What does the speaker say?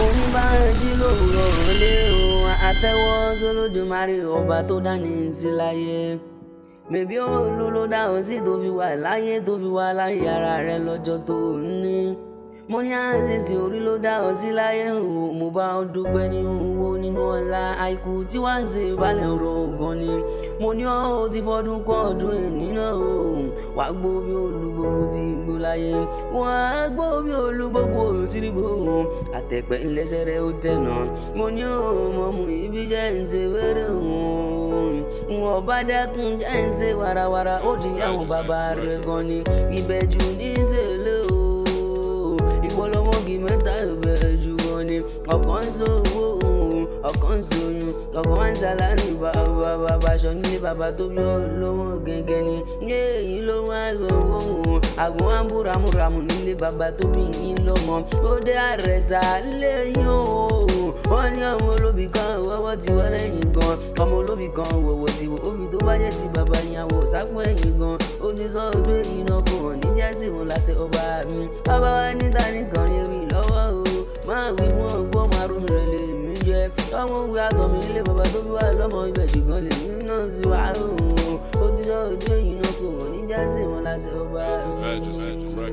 Oníbàájí lòwúrọ̀ lé o, àtẹ́wọ́ sólódùmarè ọba tó dání sí láyé. Bèbí olú ló dá ọ sí tó fi wà láyé, tó fi wà láyé ara rẹ lọ́jọ́ tó ní. Mo ní àṣìṣe orí ló dá ọ sí láyé o, mo bá ọ dúpẹ́ nínú owó nínú ọlá àìkú tí wàá ń ṣe ìbálẹ̀ ọ̀rọ̀ gan ni. Mo ní ọ́ ti fọdún kọ́ ọdún èní náà o, wà á gbó bí olúgbogbo ti gbó láyé, wà á gbó bí olúgbogbo ti rí gbó, àtẹ̀pẹ́ ńlẹ́sẹ̀ rẹ̀ ó tẹ̀nà. Mo ní ọmọ mu ibi jẹ́ ń ṣe wẹ́rẹ́ òun, wọn bá dẹ́kun jẹ́ ń ṣe warawara, ó di àwọn bàbá rẹ̀ gan ni. Ìbẹ̀jù ní ìṣẹ̀lẹ̀ o, ìpolówógi mẹ́ta ìbẹ̀jù gan ni. Ọ̀kan sówó ọ̀kan sóyún, ọ̀kan ń sálárì bàbá aṣọ nílé bàbá tó bí olówó gẹ́gẹ́ ni. Èyí ló wá lówó àgùn wá ń búramúramù nílé bàbá tó bí yín lọ́mọ. Ó dé àrẹ̀sà lẹ́yìn o, wọ́n ní ọmọ olóbì kan wọ́wọ́ ti wọ́n lẹ́yìn gan. Ọmọ olóbì kan wọ̀wọ̀ ti wò óbì tó bá jẹ́ ti bàbá ìyàwó sápò ẹ̀yìn gan. Ó ti sọ ọdún iná kò hàn ní jẹ́sì wọn láṣẹ ọba mi. Bàbá wa níta nìkan ní ewì lọ́wọ́ o, máa wí fún ọgbọ́n márùn rẹ̀ lè mí jẹ. Ọmọ òwe àtọ̀ mi ilé bàbá tó bí wà lọ́mọ ibẹ̀ ṣùgbọ́n lè mí náà sí wà o. Ó ti sọ ọdún iná kò hàn ní jẹ́sì wọn láṣẹ ọba mi.